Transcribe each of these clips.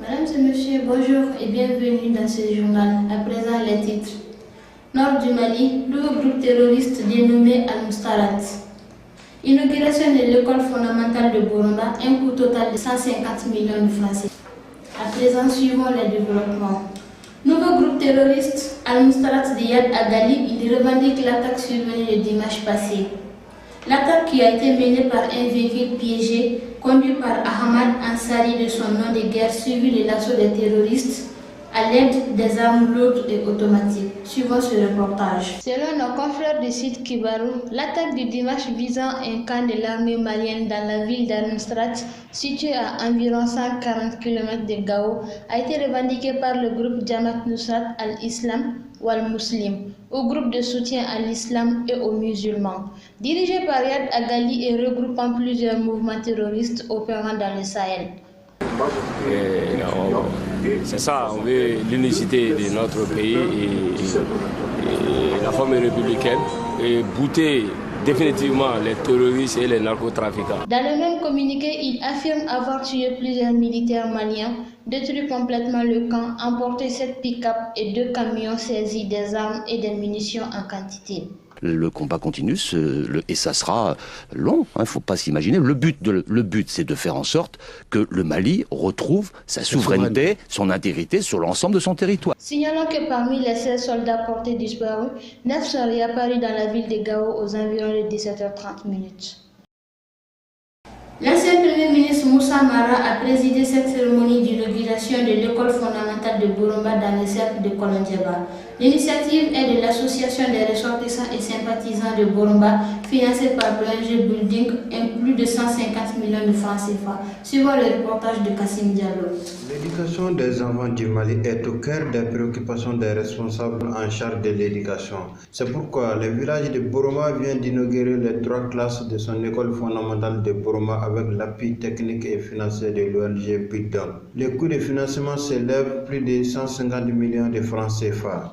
Mesdames et messieurs, bonjour et bienvenue dans ce journal. À présent, les titres. Nord du Mali, nouveau groupe terroriste dénommé Al-Mustarat. Inauguration de l'école fondamentale de Boromba, un coût total de 150 millions de francs. À présent, suivons les développements. Nouveau groupe terroriste Al-Mustarat de Yad Agali, il revendique l'attaque survenue le dimanche passé. L'attaque qui a été menée par un véhicule piégé conduit par Ahmad Ansari de son nom de guerre suivi de l'assaut des terroristes à l'aide des armes lourdes et automatiques. Suivons ce reportage. Selon nos confrères du site Kibarou, l'attaque du dimanche visant un camp de l'armée malienne dans la ville d'Al-Nusrat, située à environ 140 km de Gao, a été revendiquée par le groupe Jamaat Nusrat al-Islam ou al-Muslim, au groupe de soutien à l'islam et aux musulmans. Dirigé par Yad Agali et regroupant plusieurs mouvements terroristes opérant dans le Sahel. C'est ça, on veut l'unicité de notre pays et la forme républicaine et bouter définitivement les terroristes et les narcotrafiquants. Dans le même communiqué, il affirme avoir tué plusieurs militaires maliens, détruit complètement le camp, emporté 7 pick-up et 2 camions saisis des armes et des munitions en quantité. Le combat continue et ça sera long, il ne faut pas s'imaginer. Le but, c'est de faire en sorte que le Mali retrouve sa souveraineté, son intégrité sur l'ensemble de son territoire. Signalons que parmi les 16 soldats portés disparus, 9 sont réapparus dans la ville de Gao aux environs de 17h30. L'ancien Premier ministre Moussa Mara a présidé cette cérémonie d'inauguration de l'école fondamentale de Boromba dans le cercle de Kolondiaba. L'initiative est de l'association des ressortissants et sympathisants de Boromba, financée par l'ONG Building, et plus de 150 millions de francs CFA. Suivant le reportage de Kassim Diallo. L'éducation des enfants du Mali est au cœur des préoccupations des responsables en charge de l'éducation. C'est pourquoi le village de Boromba vient d'inaugurer les 3 classes de son école fondamentale de Boromba avec l'appui technique et financier de l'ONG Building. Le coût de financement s'élève plus de 150 millions de francs CFA.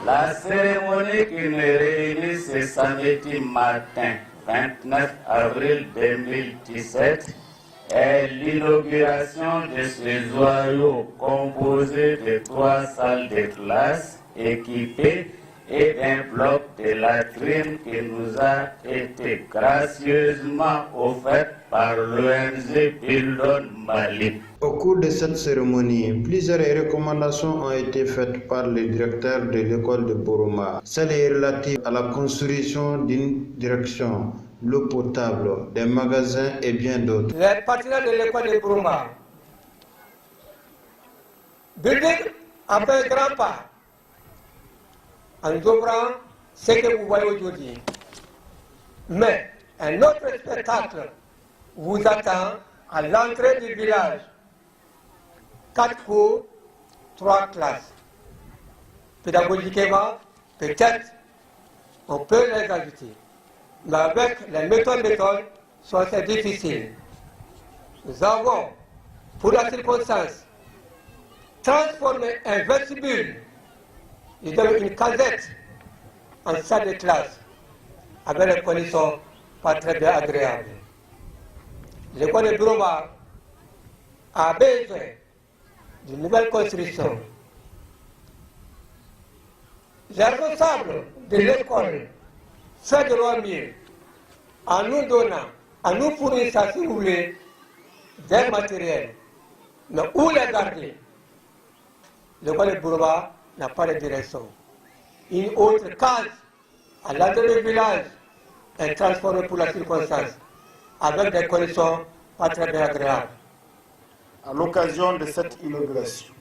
La cérémonie qui nous réunit ce samedi matin, 29 avril 2017, est l'inauguration de ce joyau composé de 3 salles de classe équipées et d'un bloc de latrine qui nous a été gracieusement offert par l'ONG Building Mali. Au cours de cette cérémonie, plusieurs recommandations ont été faites par le directeur de l'école de Boromba. Celle est relative à la construction d'une direction, l'eau potable, des magasins et bien d'autres. Les partenaires de l'école de Boromba, Building a fait un grand pas en ouvrant ce que vous voyez aujourd'hui. Mais un autre spectacle vous attend à l'entrée du village. 4 cours, 3 classes. Pédagogiquement, peut-être, on peut les ajouter. Mais avec les méthodes sont assez difficiles. Nous avons, pour la circonstance, transformé un vestibule et donné une casette en salle de classe avec des conditions pas très bien agréables. L'école de Boromba a besoin d'une nouvelle construction. Les responsables de l'école fait de leur mieux en nous donnant, en nous fournissant, si vous voulez, des matériels. Mais où les garder? L'école de Boromba n'a pas de direction. Une autre case à l'entrée du village est transformée pour la circonstance avec des conditions pas très bien agréables. À l'occasion de cette inauguration,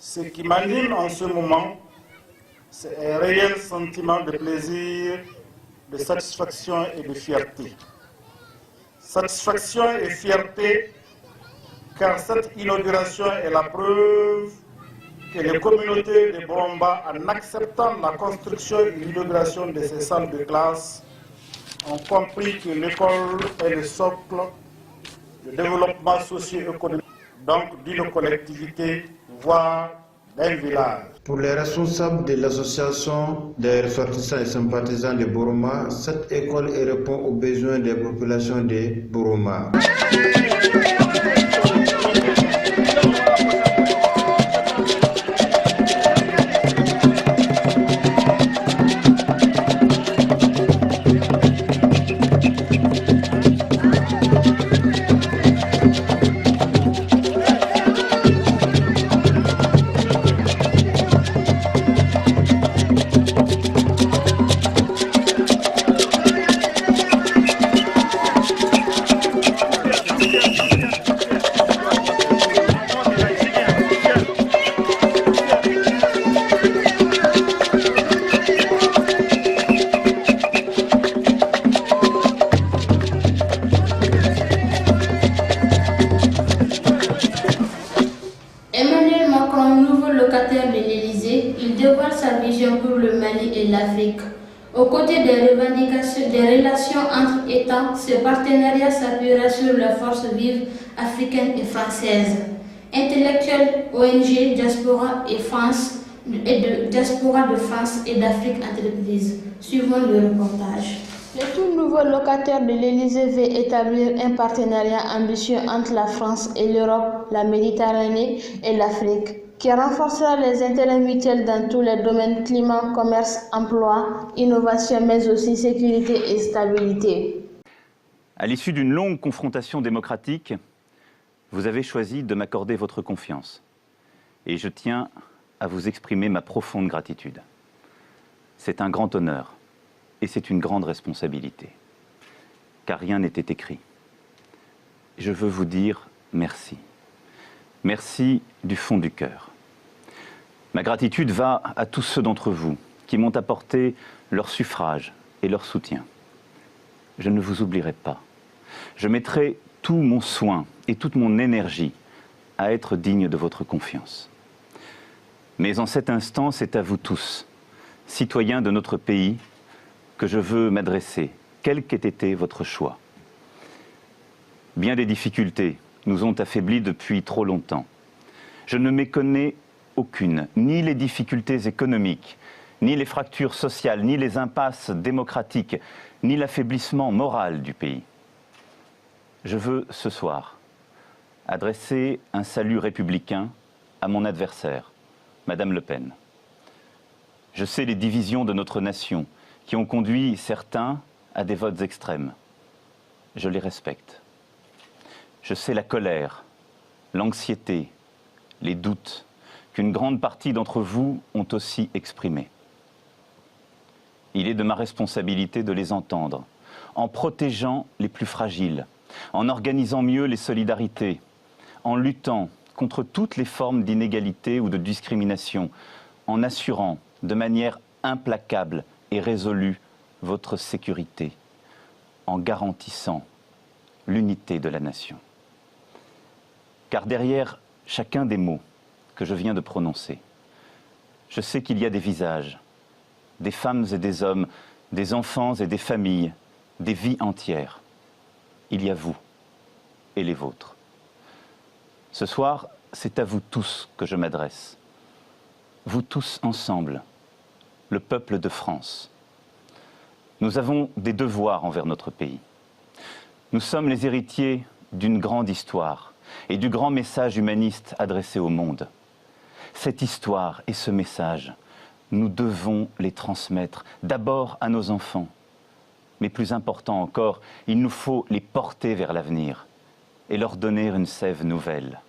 Ce qui m'anime en ce moment, c'est un réel sentiment de plaisir, de satisfaction et de fierté. Satisfaction et fierté, car cette inauguration est la preuve que les communautés de Boromba, en acceptant la construction et l'inauguration de ces salles de classe, ont compris que l'école est le socle du développement socio-économique, donc d'une collectivité, voire d'un village. Pour les responsables de l'association des ressortissants et sympathisants de Boroma, cette école répond aux besoins des populations de Boroma. Emmanuel Macron, nouveau locataire de l'Élysée, il dévoile sa vision pour le Mali et l'Afrique. Aux côtés des revendications des relations entre États, ce partenariat s'appuiera sur la force vive africaine et française. Intellectuels, ONG, diaspora et France, diaspora de France et d'Afrique entreprises. Suivons le reportage. Le tout nouveau locataire de l'Élysée veut établir un partenariat ambitieux entre la France et l'Europe, la Méditerranée et l'Afrique, qui renforcera les intérêts mutuels dans tous les domaines climat, commerce, emploi, innovation, mais aussi sécurité et stabilité. À l'issue d'une longue confrontation démocratique, vous avez choisi de m'accorder votre confiance. Et je tiens à vous exprimer ma profonde gratitude. C'est un grand honneur. Et c'est une grande responsabilité, car rien n'était écrit. Je veux vous dire merci. Merci du fond du cœur. Ma gratitude va à tous ceux d'entre vous qui m'ont apporté leur suffrage et leur soutien. Je ne vous oublierai pas. Je mettrai tout mon soin et toute mon énergie à être digne de votre confiance. Mais en cet instant, c'est à vous tous, citoyens de notre pays, que je veux m'adresser, quel qu'ait été votre choix. Bien des difficultés nous ont affaiblis depuis trop longtemps. Je ne méconnais aucune, ni les difficultés économiques, ni les fractures sociales, ni les impasses démocratiques, ni l'affaiblissement moral du pays. Je veux ce soir adresser un salut républicain à mon adversaire, Madame Le Pen. Je sais les divisions de notre nation qui ont conduit certains à des votes extrêmes. Je les respecte. Je sais la colère, l'anxiété, les doutes qu'une grande partie d'entre vous ont aussi exprimés. Il est de ma responsabilité de les entendre, en protégeant les plus fragiles, en organisant mieux les solidarités, en luttant contre toutes les formes d'inégalité ou de discrimination, en assurant de manière implacable et résolue votre sécurité, en garantissant l'unité de la nation. Car derrière chacun des mots que je viens de prononcer, je sais qu'il y a des visages, des femmes et des hommes, des enfants et des familles, des vies entières. Il y a vous et les vôtres. Ce soir, c'est à vous tous que je m'adresse. Vous tous ensemble, le peuple de France. Nous avons des devoirs envers notre pays. Nous sommes les héritiers d'une grande histoire et du grand message humaniste adressé au monde. Cette histoire et ce message, nous devons les transmettre d'abord à nos enfants. Mais plus important encore, il nous faut les porter vers l'avenir et leur donner une sève nouvelle.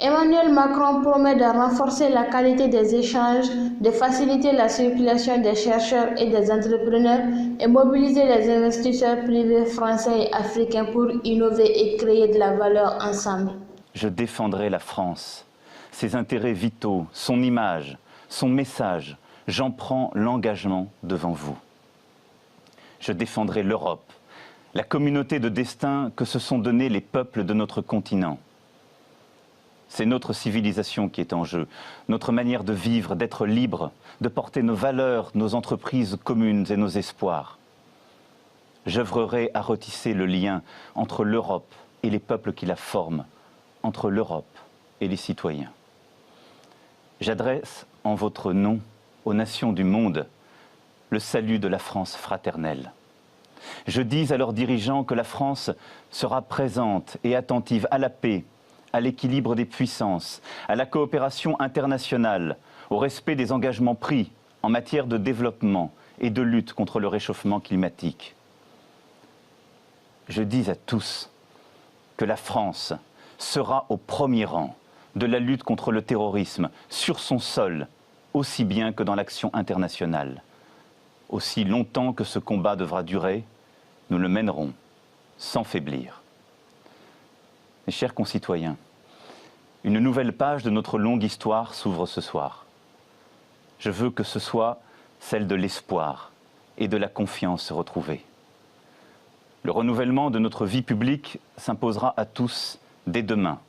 Emmanuel Macron promet de renforcer la qualité des échanges, de faciliter la circulation des chercheurs et des entrepreneurs et mobiliser les investisseurs privés français et africains pour innover et créer de la valeur ensemble. Je défendrai la France, ses intérêts vitaux, son image, son message, j'en prends l'engagement devant vous. Je défendrai l'Europe, la communauté de destin que se sont donnés les peuples de notre continent. C'est notre civilisation qui est en jeu, notre manière de vivre, d'être libre, de porter nos valeurs, nos entreprises communes et nos espoirs. J'œuvrerai à retisser le lien entre l'Europe et les peuples qui la forment, entre l'Europe et les citoyens. J'adresse en votre nom aux nations du monde le salut de la France fraternelle. Je dis à leurs dirigeants que la France sera présente et attentive à la paix, à l'équilibre des puissances, à la coopération internationale, au respect des engagements pris en matière de développement et de lutte contre le réchauffement climatique. Je dis à tous que la France sera au premier rang de la lutte contre le terrorisme sur son sol, aussi bien que dans l'action internationale. Aussi longtemps que ce combat devra durer, nous le mènerons sans faiblir. Mes chers concitoyens, une nouvelle page de notre longue histoire s'ouvre ce soir. Je veux que ce soit celle de l'espoir et de la confiance retrouvée. Le renouvellement de notre vie publique s'imposera à tous dès demain.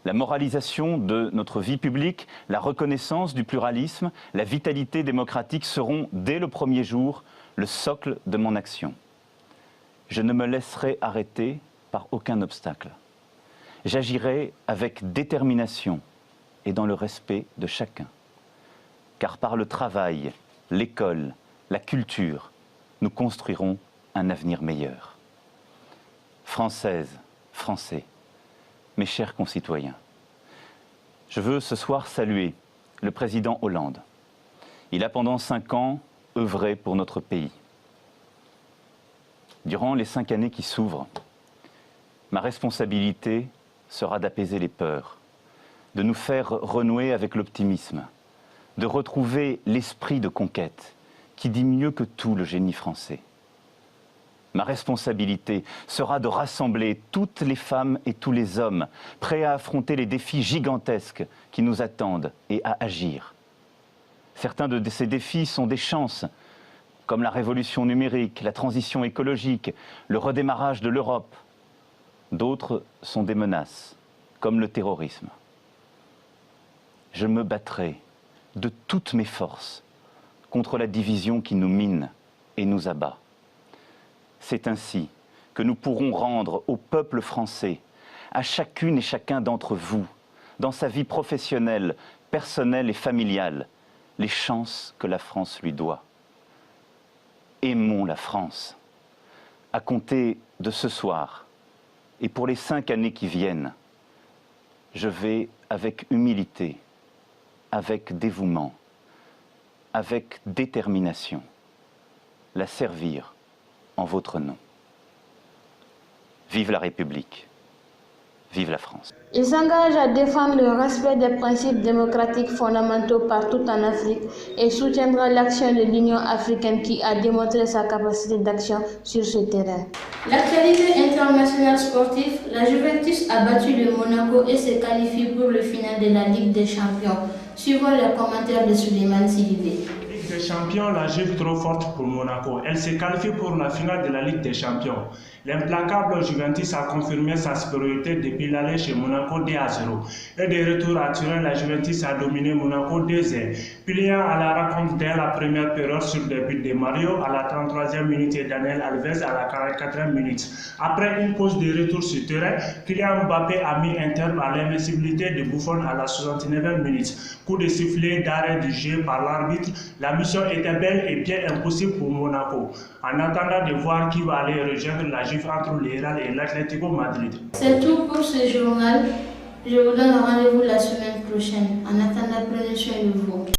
La moralisation de notre vie publique, la reconnaissance du pluralisme, la vitalité démocratique seront, dès le premier jour, le socle de mon action. Je ne me laisserai arrêter par aucun obstacle. J'agirai avec détermination et dans le respect de chacun. Car par le travail, l'école, la culture, nous construirons un avenir meilleur. Françaises, Français, mes chers concitoyens, je veux ce soir saluer le président Hollande. Il a pendant 5 ans œuvré pour notre pays. Durant les 5 années qui s'ouvrent, ma responsabilité sera d'apaiser les peurs, de nous faire renouer avec l'optimisme, de retrouver l'esprit de conquête qui dit mieux que tout le génie français. Ma responsabilité sera de rassembler toutes les femmes et tous les hommes prêts à affronter les défis gigantesques qui nous attendent et à agir. Certains de ces défis sont des chances, comme la révolution numérique, la transition écologique, le redémarrage de l'Europe. D'autres sont des menaces, comme le terrorisme. Je me battrai de toutes mes forces contre la division qui nous mine et nous abat. C'est ainsi que nous pourrons rendre au peuple français, à chacune et chacun d'entre vous, dans sa vie professionnelle, personnelle et familiale, les chances que la France lui doit. Aimons la France. À compter de ce soir, et pour les 5 années qui viennent, je vais avec humilité, avec dévouement, avec détermination, la servir en votre nom. Vive la République, vive la France. Il s'engage à défendre le respect des principes démocratiques fondamentaux partout en Afrique et soutiendra l'action de l'Union africaine qui a démontré sa capacité d'action sur ce terrain. L'actualité internationale sportive, la Juventus a battu le Monaco et se qualifie pour le final de la Ligue des Champions. Suivons les commentaires de Souleymane Sidibé. Des champions, la Juve trop forte pour Monaco. Elle s'est qualifiée pour la finale de la Ligue des Champions. L'implacable Juventus a confirmé sa supériorité depuis l'aller chez Monaco 2-0. Et de retour à Turin, la Juventus a dominé Monaco 2-0. Pliant à la rencontre dès la première période sur le but de Mario à la 33e minute et Daniel Alves à la 44e minute. Après une pause de retour sur terrain, Kylian Mbappé a mis un terme à l'invincibilité de Buffon à la 69e minute. Coup de sifflet d'arrêt du jeu par l'arbitre. La mission était belle et bien impossible pour Monaco, en attendant de voir qui va aller rejoindre la Juve entre le Real et l'Atlético Madrid. C'est tout pour ce journal. Je vous donne rendez-vous la semaine prochaine. En attendant, prenez soin de vous.